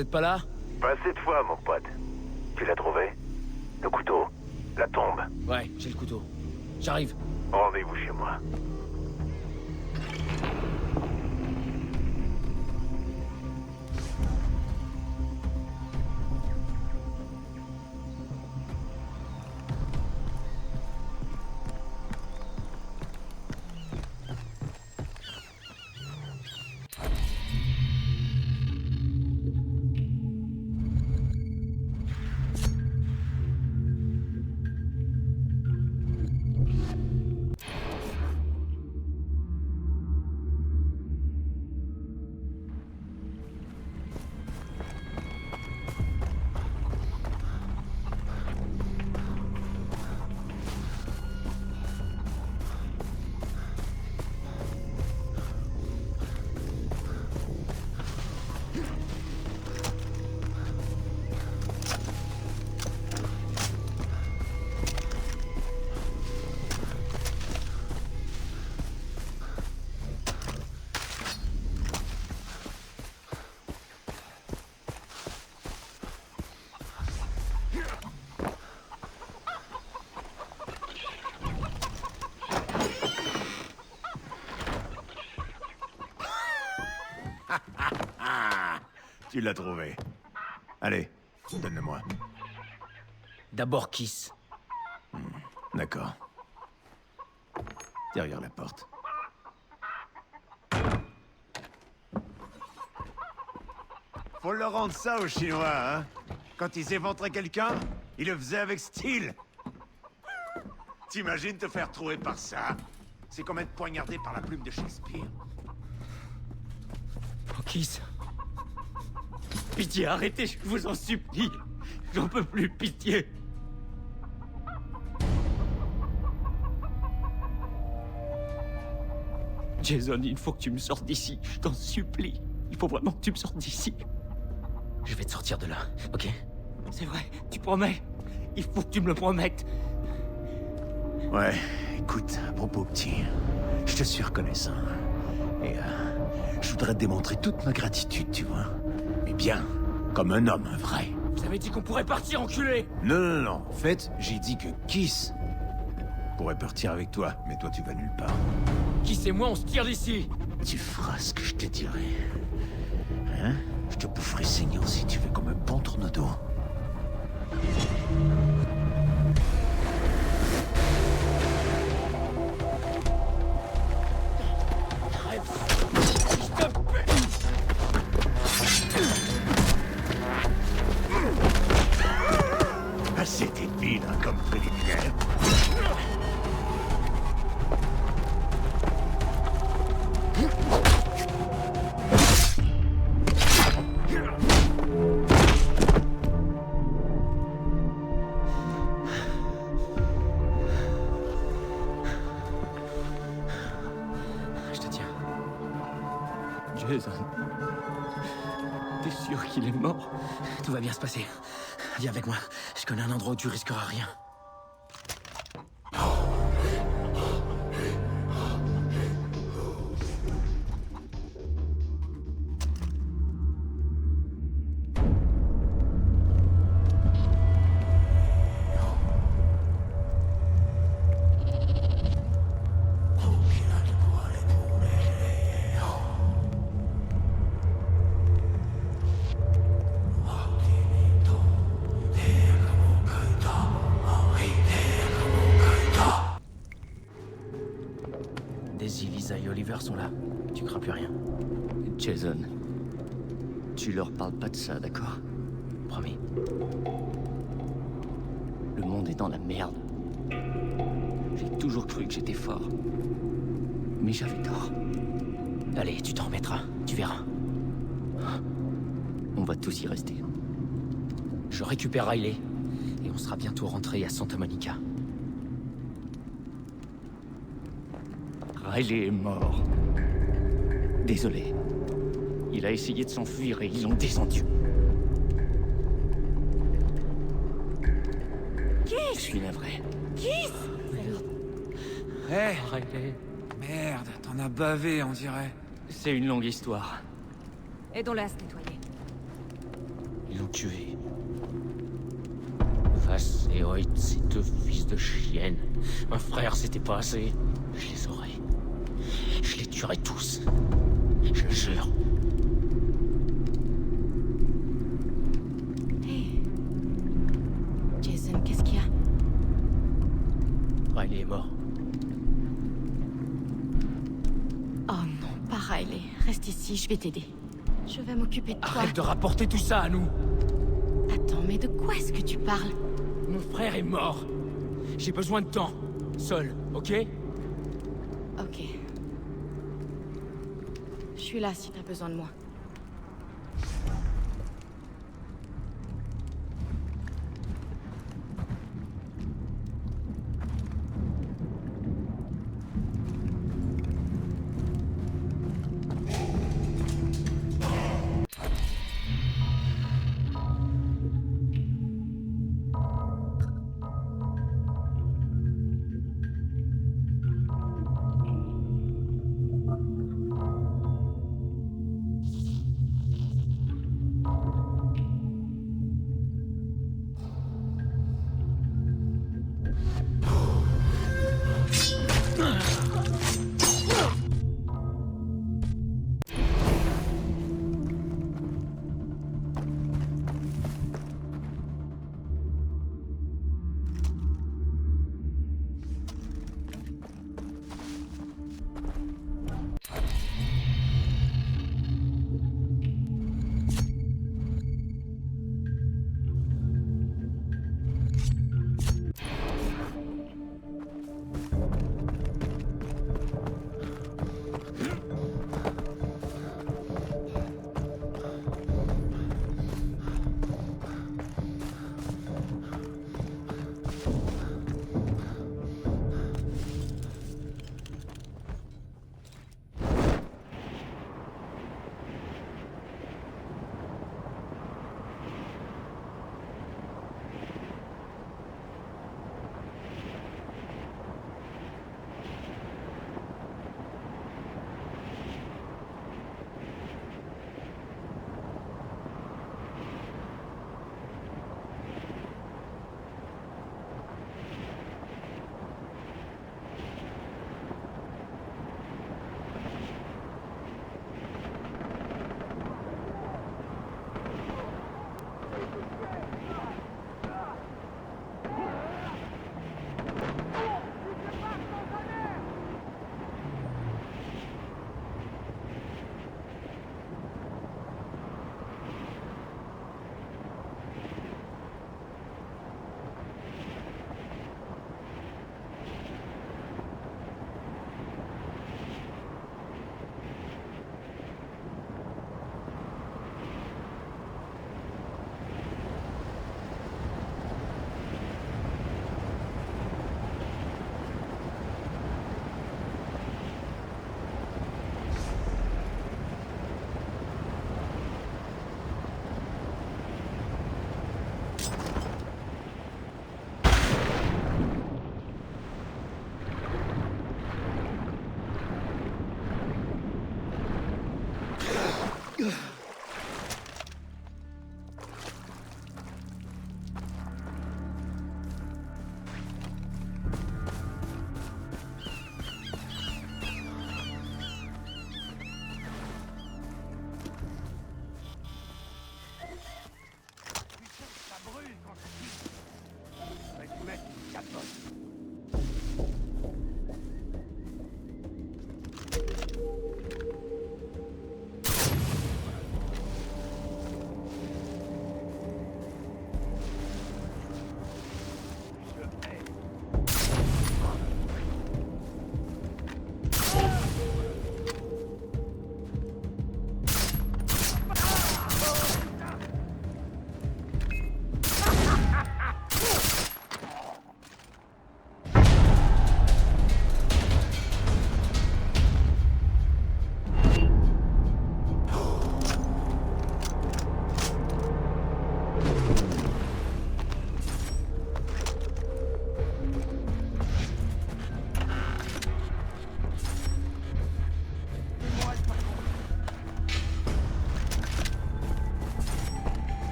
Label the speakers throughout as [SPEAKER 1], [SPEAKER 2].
[SPEAKER 1] êtes pas là?
[SPEAKER 2] Pas cette fois, mon pote. Tu l'as trouvé? Le couteau? La tombe?
[SPEAKER 1] Ouais, j'ai le couteau. J'arrive.
[SPEAKER 2] Rendez-vous chez moi.
[SPEAKER 3] Tu l'as trouvé. Allez, donne-le-moi.
[SPEAKER 1] D'abord Kiss.
[SPEAKER 3] D'accord. Derrière la porte. Faut leur rendre ça aux Chinois, hein? Quand ils éventraient quelqu'un, ils le faisaient avec style. T'imagines te faire trouver par ça? C'est comme être poignardé par la plume de Shakespeare.
[SPEAKER 1] Oh, Kiss. Pitié, arrêtez, je vous en supplie. J'en peux plus, pitié. Jason, il faut que tu me sortes d'ici. Je t'en supplie. Il faut vraiment que tu me sortes d'ici. Je vais te sortir de là, ok? C'est vrai, tu promets? Il faut que tu me le promettes.
[SPEAKER 3] Ouais, écoute, à propos petit, je te suis reconnaissant. Et je voudrais te démontrer toute ma gratitude, tu vois. Mais bien, comme un homme, un vrai.
[SPEAKER 1] Vous avez dit qu'on pourrait partir, enculé!
[SPEAKER 3] Non, non, non, en fait, j'ai dit que Kiss pourrait partir avec toi, mais toi tu vas nulle part.
[SPEAKER 1] Kiss et moi, on se tire d'ici!
[SPEAKER 3] Tu feras ce que je te dirai. Hein? Je te boufferai saignant si tu veux, comme un bon tourne-dos. Assez débile, hein, comme préliminaire.
[SPEAKER 1] Je te tiens. Jason. T'es sûr qu'il est mort? Tout va bien se passer. Viens avec moi. Je connais un endroit où tu risqueras rien. Daisy, Lisa et Oliver sont là. Tu crains plus rien. Jason, tu leur parles pas de ça, d'accord? Promis. Le monde est dans la merde. J'ai toujours cru que j'étais fort. Mais j'avais tort. Allez, tu t'en remettras, tu verras. On va tous y rester. Je récupère Riley, et on sera bientôt rentré à Santa Monica. Riley est mort. Désolé. Il a essayé de s'enfuir et ils l'ont descendu.
[SPEAKER 4] Kiss!
[SPEAKER 1] Je suis navré.
[SPEAKER 4] Kiss!
[SPEAKER 1] Merde.
[SPEAKER 5] Hé,
[SPEAKER 1] Riley.
[SPEAKER 5] merde, t'en as bavé, on dirait.
[SPEAKER 1] C'est une longue histoire.
[SPEAKER 4] Aidons-la à se nettoyer.
[SPEAKER 1] Ils l'ont tué. Vass et Hoyt, ces deux fils de chienne. Un frère, c'était pas assez. Je les aurais. Je les tuerai tous. Je le jure.
[SPEAKER 4] Hey. Jason, qu'est-ce qu'il y a?
[SPEAKER 1] Riley est mort.
[SPEAKER 4] Oh non, pas Riley. Reste ici, je vais t'aider. Je vais m'occuper de toi.
[SPEAKER 1] Arrête de rapporter tout ça à nous.
[SPEAKER 4] Attends, mais de quoi est-ce que tu parles?
[SPEAKER 1] Mon frère est mort. J'ai besoin de temps. Seul, ok?
[SPEAKER 4] Ok. Je suis là si t'as besoin de moi.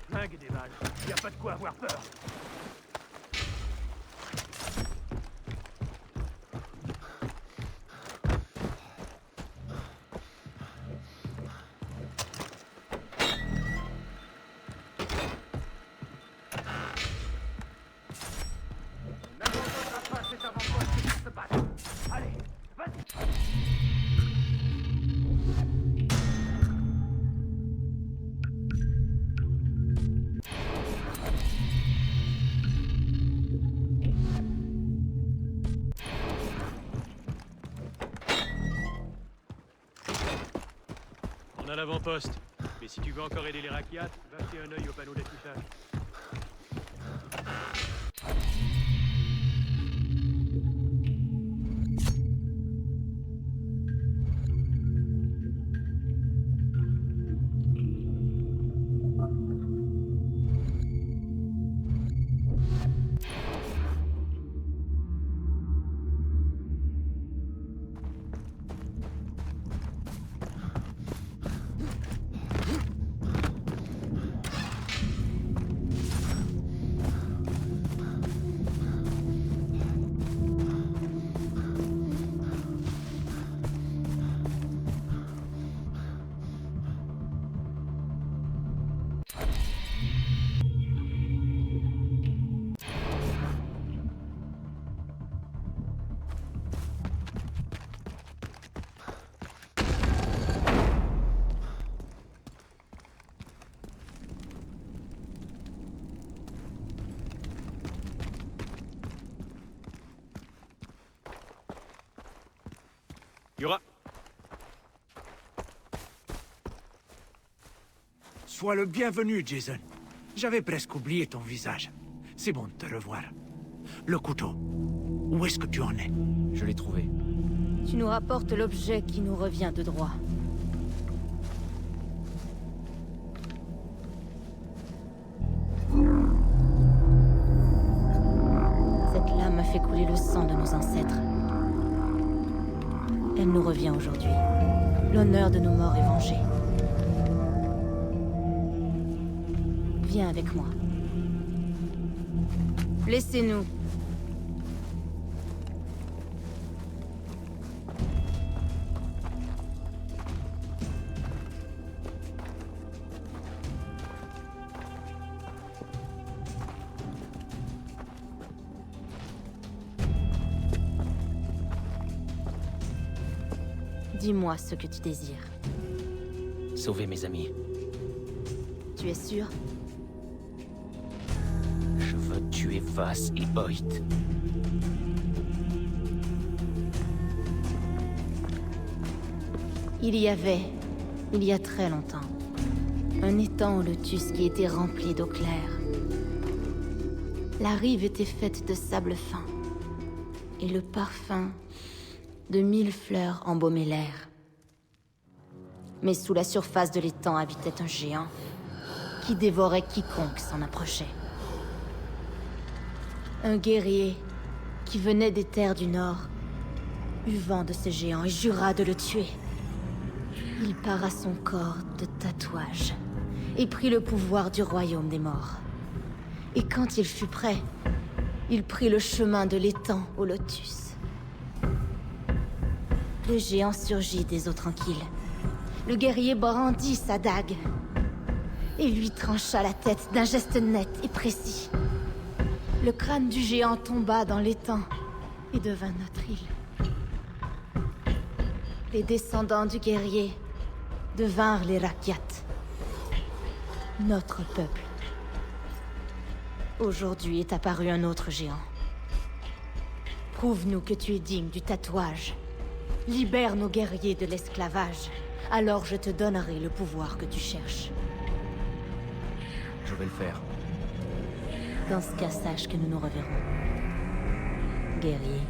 [SPEAKER 2] flingues et des balles. Y a pas de quoi avoir peur. Allez, vas-y.
[SPEAKER 6] On a l'avant-poste. Mais si tu veux encore aider les raquiates, va jeter un œil au panneau d'affichage. Yura,
[SPEAKER 3] Sois le bienvenu, Jason. J'avais presque oublié ton visage. C'est bon de te revoir. Le couteau. Où est-ce que tu en es?
[SPEAKER 1] Je l'ai trouvé.
[SPEAKER 4] Tu nous rapportes l'objet qui nous revient de droit. Cette lame a fait couler le sang de nos ancêtres. Elle nous revient aujourd'hui. L'honneur de nos morts est vengé. Viens avec moi. Laissez-nous. Dis-moi ce que tu désires.
[SPEAKER 1] Sauver mes amis.
[SPEAKER 4] Tu es sûr?
[SPEAKER 1] Je veux tuer Vaas et Hoyt.
[SPEAKER 4] Il y a très longtemps, un étang au lotus qui était rempli d'eau claire. La rive était faite de sable fin, et le parfum de 1000 fleurs embaumait l'air. Mais sous la surface de l'étang habitait un géant qui dévorait quiconque s'en approchait. Un guerrier qui venait des terres du Nord eut vent de ce géant et jura de le tuer. Il para son corps de tatouages et prit le pouvoir du royaume des morts. Et quand il fut prêt, il prit le chemin de l'étang au lotus. Le géant surgit des eaux tranquilles. Le guerrier brandit sa dague et lui trancha la tête d'un geste net et précis. Le crâne du géant tomba dans l'étang et devint notre île. Les descendants du guerrier devinrent les Rakyat, notre peuple. Aujourd'hui est apparu un autre géant. Prouve-nous que tu es digne du tatouage. Libère nos guerriers de l'esclavage. Alors je te donnerai le pouvoir que tu cherches.
[SPEAKER 1] Je vais le faire.
[SPEAKER 4] Dans ce cas, sache que nous nous reverrons. Guerrier.